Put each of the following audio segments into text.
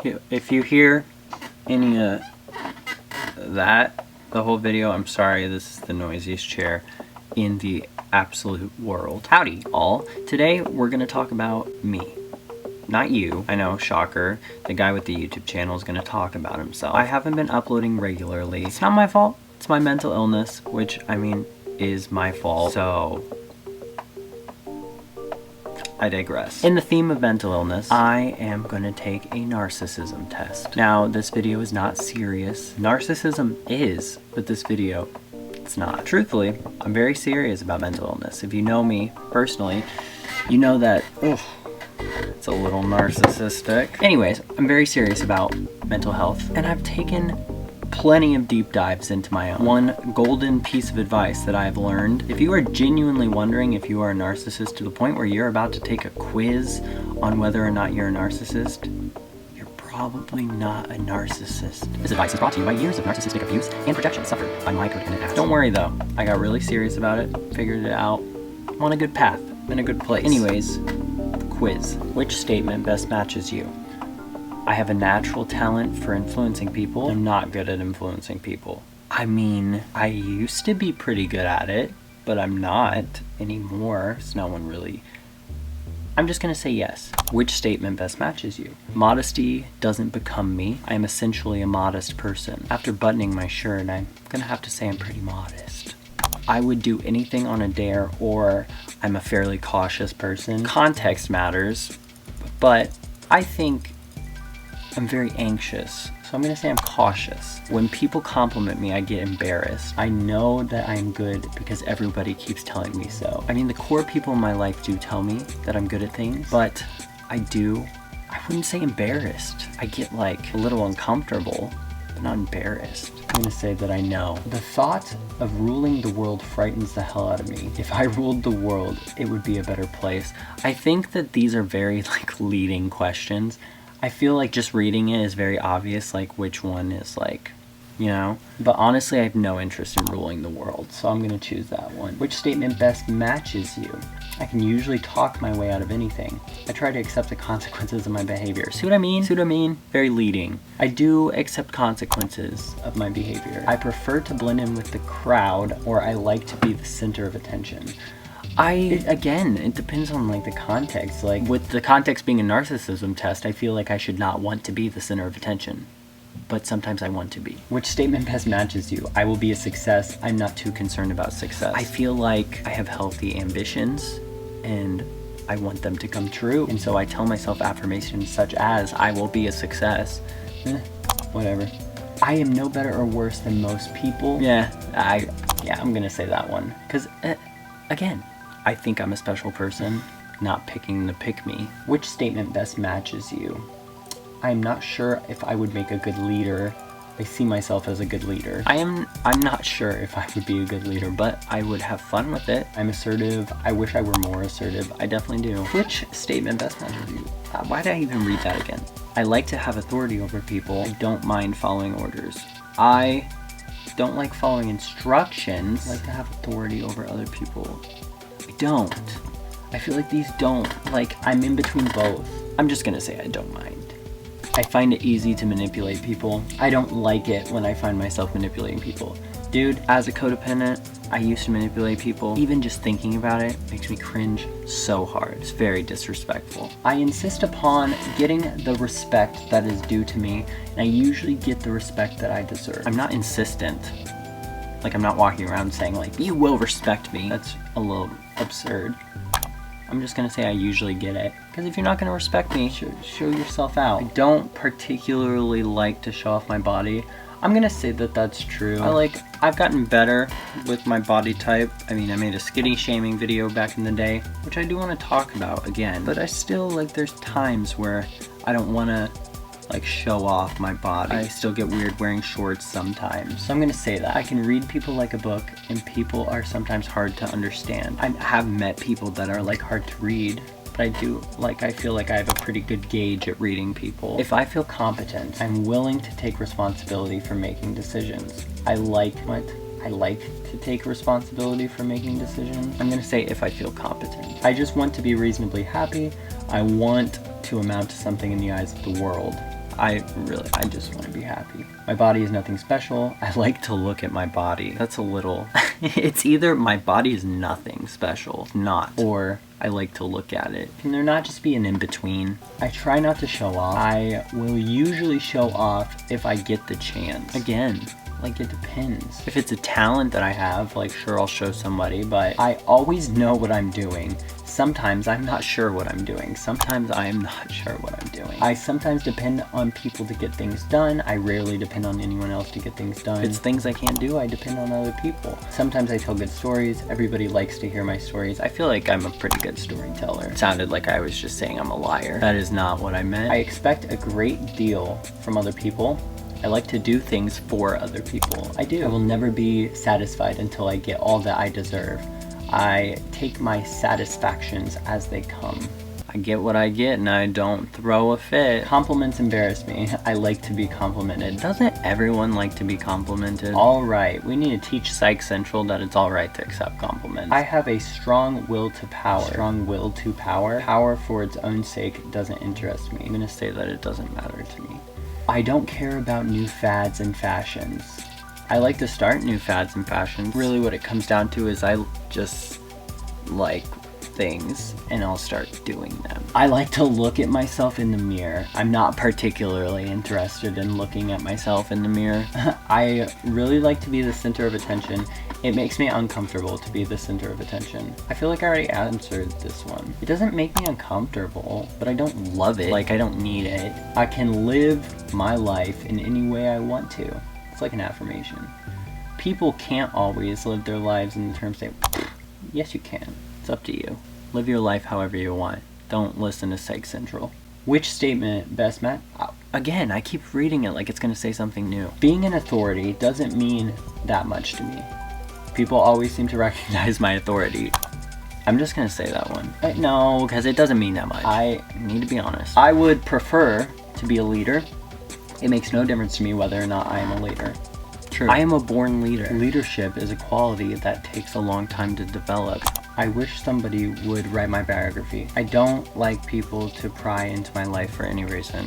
If you hear any of that, the whole video, I'm sorry, this is the noisiest chair in the absolute world. Howdy all. Today we're gonna talk about me. Not you. I know, shocker. The guy with the YouTube channel is gonna talk about himself. I haven't been uploading regularly. It's not my fault. It's my mental illness, which, I mean, is my fault. So, I digress. In the theme of mental illness, I am gonna take a narcissism test. Now, this video is not serious. Narcissism is, but this video, it's not. Truthfully, I'm very serious about mental illness. If you know me personally, you know that, it's a little narcissistic. Anyways, I'm very serious about mental health, and I've taken plenty of deep dives into my own. One golden piece of advice that I've learned: if you are genuinely wondering if you are a narcissist to the point where you're about to take a quiz on whether or not you're a narcissist, you're probably not a narcissist. This advice is brought to you by years of narcissistic abuse and projection suffered by my codependent ass. Don't worry though, I got really serious about it, figured it out. I'm on a good path, in a good place. Anyways, quiz. Which statement best matches you? I have a natural talent for influencing people. I'm not good at influencing people. I mean, I used to be pretty good at it, but I'm not anymore. So no one really... I'm just gonna say yes. Which statement best matches you? Modesty doesn't become me. I am essentially a modest person. After buttoning my shirt, I'm gonna have to say I'm pretty modest. I would do anything on a dare, or I'm a fairly cautious person. Context matters, but I think I'm very anxious, so I'm gonna say I'm cautious. When people compliment me, I get embarrassed. I know that I'm good because everybody keeps telling me so. I mean, the core people in my life do tell me that I'm good at things, but I wouldn't say embarrassed. I get like a little uncomfortable, but not embarrassed. I'm gonna say that I know. The thought of ruling the world frightens the hell out of me. If I ruled the world, it would be a better place. I think that these are very like leading questions. I feel like just reading it is very obvious, like which one is like, you know? But honestly, I have no interest in ruling the world, so I'm gonna choose that one. Which statement best matches you? I can usually talk my way out of anything. I try to accept the consequences of my behavior. See what I mean? See what I mean? Very leading. I do accept consequences of my behavior. I prefer to blend in with the crowd, or I like to be the center of attention. Again, it depends on like the context. Like with the context being a narcissism test, I feel like I should not want to be the center of attention, but sometimes I want to be. Which statement best matches you? I will be a success. I'm not too concerned about success. I feel like I have healthy ambitions and I want them to come true. And so I tell myself affirmations such as, I will be a success. Whatever. I am no better or worse than most people. Yeah, I'm gonna say that one. Because, again, I think I'm a special person, not picking the pick me. Which statement best matches you? I'm not sure if I would make a good leader. I see myself as a good leader. I'm not sure if I would be a good leader, but I would have fun with it. I'm assertive. I wish I were more assertive. I definitely do. Which statement best matches you? Why did I even read that again? I like to have authority over people. I don't mind following orders. I don't like following instructions. I like to have authority over other people. I don't. I feel like these don't. Like, I'm in between both. I'm just gonna say I don't mind. I find it easy to manipulate people. I don't like it when I find myself manipulating people. Dude, as a codependent, I used to manipulate people. Even just thinking about it makes me cringe so hard. It's very disrespectful. I insist upon getting the respect that is due to me, and I usually get the respect that I deserve. I'm not insistent. Like, I'm not walking around saying like, you will respect me. That's a little absurd. I'm just gonna say I usually get it. Because if you're not gonna respect me, show yourself out. I don't particularly like to show off my body. I'm gonna say that that's true. I've gotten better with my body type. I mean, I made a skinny shaming video back in the day, which I do want to talk about again. But I still, like, there's times where I don't want to, like, show off my body. I still get weird wearing shorts sometimes. So I'm gonna say that. I can read people like a book, and people are sometimes hard to understand. I have met people that are, like, hard to read. But I feel like I have a pretty good gauge at reading people. If I feel competent, I'm willing to take responsibility for making decisions. I like to take responsibility for making decisions. I'm gonna say if I feel competent. I just want to be reasonably happy. I want to amount to something in the eyes of the world. I just want to be happy. My body is nothing special. I like to look at my body. That's a little, it's either my body is nothing special, not, or I like to look at it. Can there not just be an in-between? I try not to show off. I will usually show off if I get the chance. Again, like it depends. If it's a talent that I have, like sure I'll show somebody, but I always know what I'm doing. Sometimes I'm not sure what I'm doing. Sometimes I am not sure what I'm doing. I sometimes depend on people to get things done. I rarely depend on anyone else to get things done. If it's things I can't do, I depend on other people. Sometimes I tell good stories. Everybody likes to hear my stories. I feel like I'm a pretty good storyteller. It sounded like I was just saying I'm a liar. That is not what I meant. I expect a great deal from other people. I like to do things for other people. I do. I will never be satisfied until I get all that I deserve. I take my satisfactions as they come. I get what I get and I don't throw a fit. Compliments embarrass me. I like to be complimented. Doesn't everyone like to be complimented? Alright, we need to teach Psych Central that it's alright to accept compliments. I have a strong will to power. Strong will to power. Power for its own sake doesn't interest me. I'm gonna say that it doesn't matter to me. I don't care about new fads and fashions. I like to start new fads and fashions. Really what it comes down to is I just like things and I'll start doing them. I like to look at myself in the mirror. I'm not particularly interested in looking at myself in the mirror. I really like to be the center of attention. It makes me uncomfortable to be the center of attention. I feel like I already answered this one. It doesn't make me uncomfortable, but I don't love it. Like I don't need it. I can live my life in any way I want to. It's like an affirmation. People can't always live their lives in the terms they, yes you can. It's up to you. Live your life however you want. Don't listen to Psych Central. Which statement best met? Again, I keep reading it like it's gonna say something new. Being an authority doesn't mean that much to me. People always seem to recognize my authority. I'm just gonna say that one. No, because it doesn't mean that much. I need to be honest. I would prefer to be a leader. It makes no difference to me whether or not I am a leader. True. I am a born leader. Leadership is a quality that takes a long time to develop. I wish somebody would write my biography. I don't like people to pry into my life for any reason.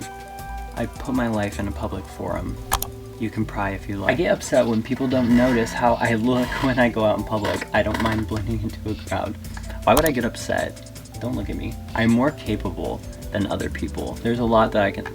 I put my life in a public forum. You can pry if you like. I get upset when people don't notice how I look when I go out in public. I don't mind blending into a crowd. Why would I get upset? Don't look at me. I'm more capable than other people. There's a lot that I can,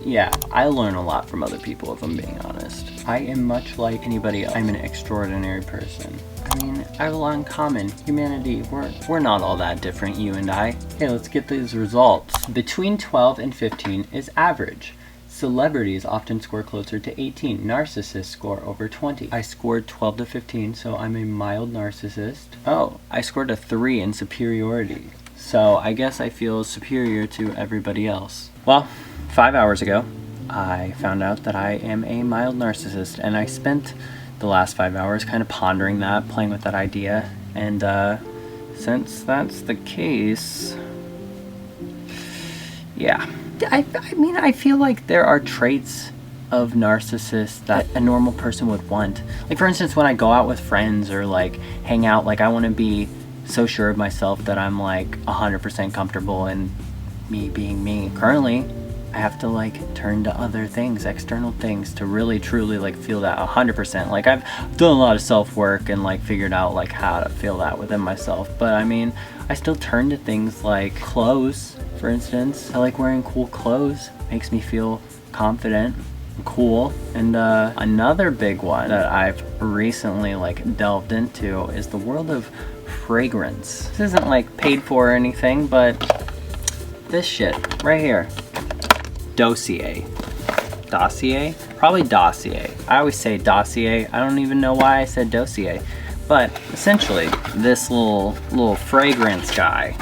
I learn a lot from other people if I'm being honest. I am much like anybody else. I'm an extraordinary person. I mean, I have a lot in common. Humanity, we're not all that different, you and I. Okay, let's get these results. Between 12 and 15 is average. Celebrities often score closer to 18. Narcissists score over 20. I scored 12 to 15, so I'm a mild narcissist. Oh, I scored a 3 in superiority. So I guess I feel superior to everybody else. Well, 5 hours ago, I found out that I am a mild narcissist, and I spent the last 5 hours kind of pondering that, playing with that idea, and since that's the case, yeah. I mean, I feel like there are traits of narcissists that a normal person would want. Like, for instance, when I go out with friends or, like, hang out, like, I want to be so sure of myself that I'm, like, 100% comfortable in me being me. Currently, I have to, like, turn to other things, external things, to really, truly, like, feel that 100%. Like, I've done a lot of self-work and, like, figured out, like, how to feel that within myself. But, I mean, I still turn to things like clothes, for instance. I like wearing cool clothes. Makes me feel confident and cool. And another big one that I've recently, like, delved into is the world of fragrance. This isn't, like, paid for or anything, but this shit right here. Dossier. Probably dossier. I always say dossier. I don't even know why I said dossier. But essentially, this little fragrance guy.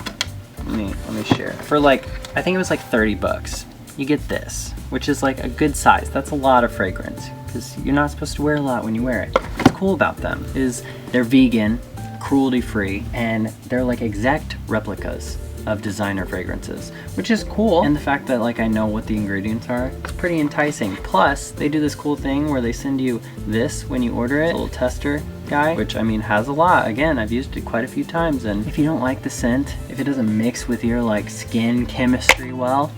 Let me share. For like, I think it was like 30 bucks. You get this, which is like a good size. That's a lot of fragrance because you're not supposed to wear a lot when you wear it. What's cool about them is they're vegan, cruelty-free, and they're like exact replicas of designer fragrances, which is cool. And the fact that, like, I know what the ingredients are, it's pretty enticing. Plus, they do this cool thing where they send you this when you order it, a little tester guy, which, I mean, has a lot. Again, I've used it quite a few times, and if you don't like the scent, if it doesn't mix with your, like, skin chemistry well,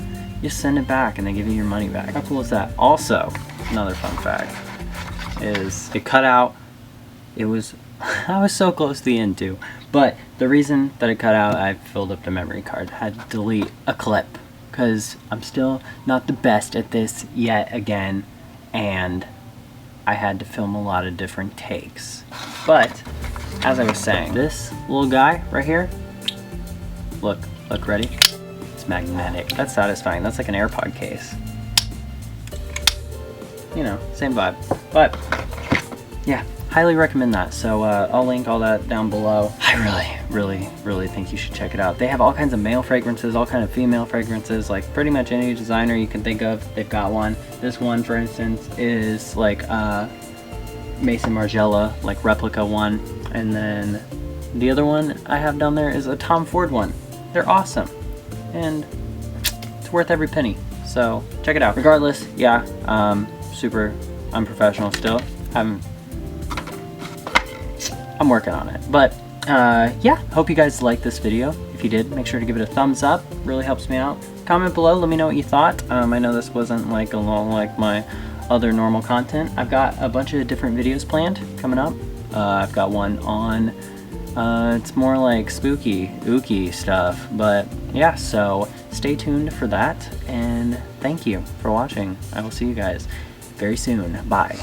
you send it back and they give you your money back. How cool is that? Also, another fun fact is it cut out. It was, I was so close to the end too. But the reason that it cut out, I filled up the memory card. Had to delete a clip because I'm still not the best at this yet again. And I had to film a lot of different takes. But as I was saying, this little guy right here, look ready? It's magnetic. That's satisfying. That's like an AirPod case. You know, same vibe. But yeah, highly recommend that. So I'll link all that down below. I really think you should check it out. They have all kinds of male fragrances, all kinds of female fragrances, like pretty much any designer you can think of, they've got one. This one, for instance, is like Mason Margiela, like replica one. And then the other one I have down there is a Tom Ford one. They're awesome. And it's worth every penny. So check it out. Regardless, yeah, super unprofessional still. I'm working on it. But yeah, hope you guys liked this video. If you did, make sure to give it a thumbs up. Really helps me out. Comment below, let me know what you thought. I know this wasn't like along like my other normal content. I've got a bunch of different videos planned coming up. I've got one on it's more like spooky, ooky stuff. But yeah, so stay tuned for that. And thank you for watching. I will see you guys very soon. Bye.